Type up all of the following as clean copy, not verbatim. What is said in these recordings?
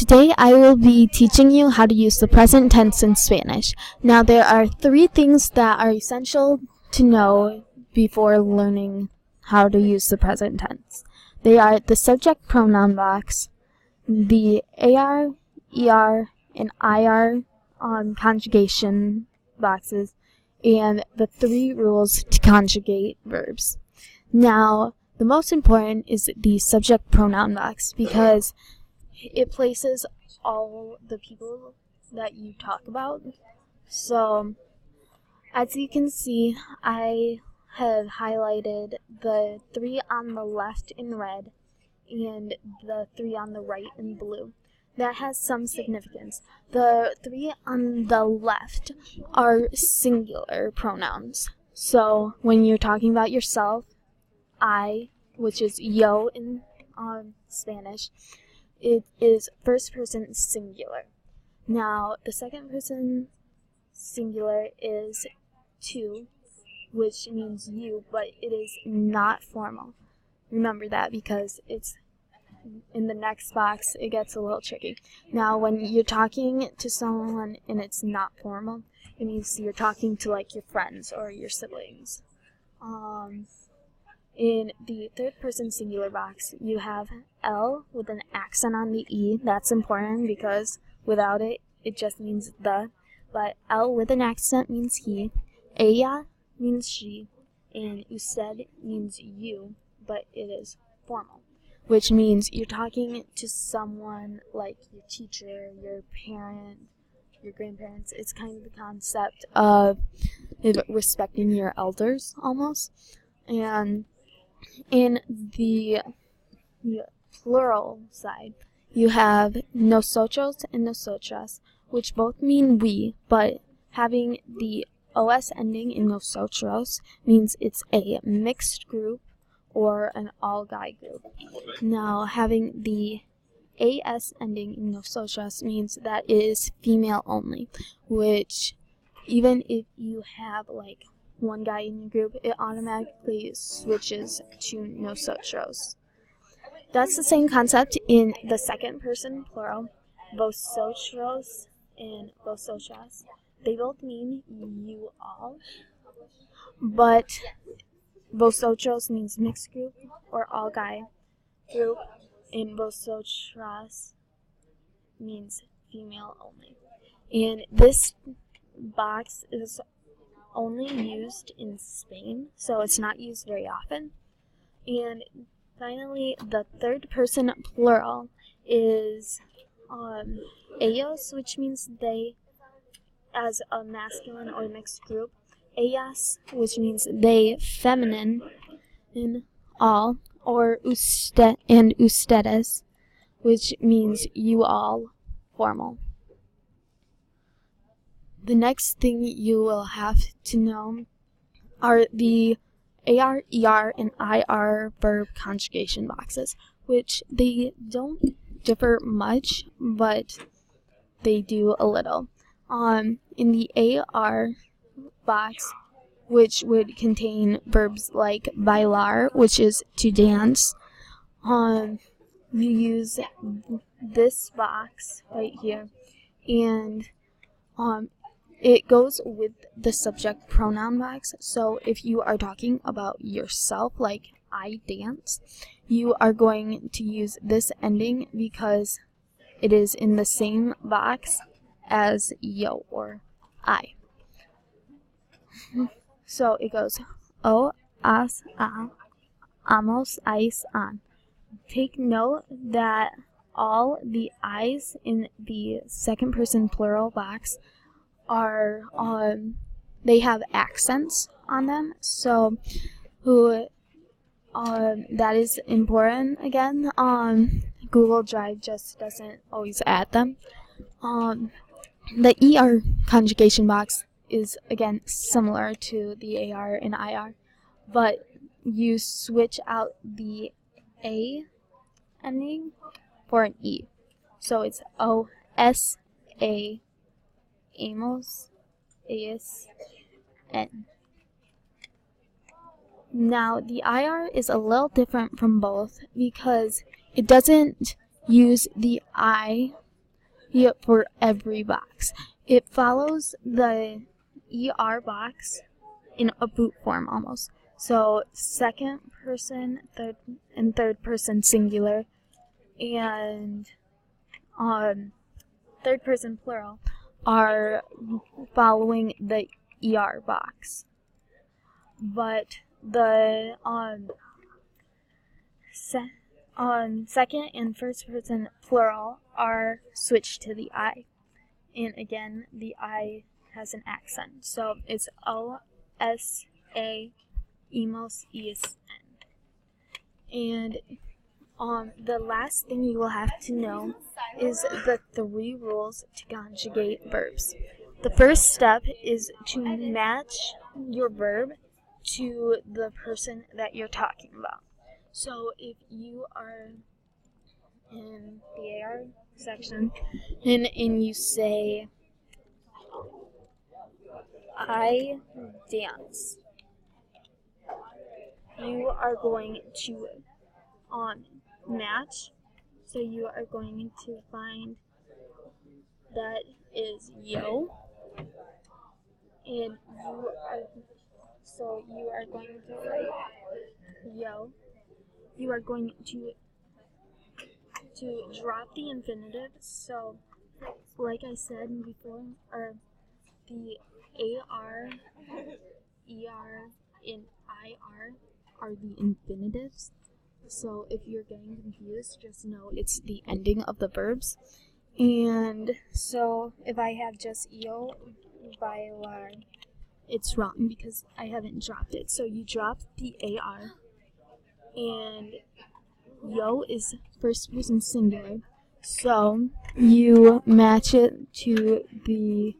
Today I will be teaching you how to use the present tense in Spanish. Now there are 3 things that are essential to know before learning how to use the present tense. They are the subject pronoun box, the AR, ER, and IR conjugation boxes, and the 3 rules to conjugate verbs. Now, the most important is the subject pronoun box because it places all the people that you talk about. So, as you can see, I have highlighted the 3 on the left in red and the 3 on the right in blue. That has some significance. The 3 on the left are singular pronouns. So, when you're talking about yourself, I, which is yo in Spanish, it is first person singular. Now, the second person singular is tu, which means you, but it is not formal. Remember that because it's in the next box, it gets a little tricky. Now, when you're talking to someone and it's not formal, it means you're talking to like your friends or your siblings. In the third person singular box, you have L with an accent on the E. That's important because without it, it just means the. But L with an accent means he. Ella means she. And usted means you, but it is formal, which means you're talking to someone like your teacher, your parent, your grandparents. It's kind of the concept of respecting your elders almost. And in the plural side, you have nosotros and nosotras, which both mean we, but having the os ending in nosotros means it's a mixed group or an all-guy group. Now, having the as ending in nosotras means that it is female only, which even if you have like one guy in your group, it automatically switches to nosotros. That's the same concept in the second person plural, vosotros and vosotras. They both mean you all, but vosotros means mixed group or all guy group, and vosotras means female only. And this box is only used in Spain, so it's not used very often. And finally, the third person plural is ellos, which means they as a masculine or mixed group. Ellas, which means they feminine in all, or usted and ustedes, which means you all formal. The next thing you will have to know are the AR, ER, and IR verb conjugation boxes, which they don't differ much, but they do a little. In the AR box, which would contain verbs like bailar, which is to dance, you use this box right here, and it goes with the subject pronoun box. So if you are talking about yourself, like I dance, you are going to use this ending because it is in the same box as yo or I. So it goes o, as, a, amos, ais, an. Take note that all the I's in the second person plural box are they have accents on them, so that is important. Again, Google Drive just doesn't always add them. The ER conjugation box is again similar to the AR and IR, but you switch out the A ending for an E, so it's O S A amos, as, n. Now, the IR is a little different from both because it doesn't use the I for every box. It follows the ER box in a boot form almost. So second person, third person singular, and third person plural are following the ER box. But the second and first person plural are switched to the I. And again, the I has an accent. So it's O-S-A emos and the last thing you will have to know is the 3 rules to conjugate verbs. The first step is to match your verb to the person that you're talking about. So if you are in the AR section and you say, I dance, you are going to match. So you are going to find that is yo, and you are going to write yo. You are going to drop the infinitive. So, like I said before, the AR, ER, and IR are the infinitives. So if you're getting confused, just know it's the ending of the verbs. And so if I have just EO bailar, it's wrong because I haven't dropped it. So you drop the AR, and yo is first person singular. So you match it to the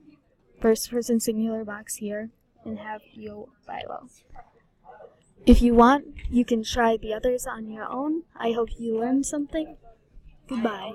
first person singular box here and have yo bailo. If you want, you can try the others on your own. I hope you learned something. Goodbye.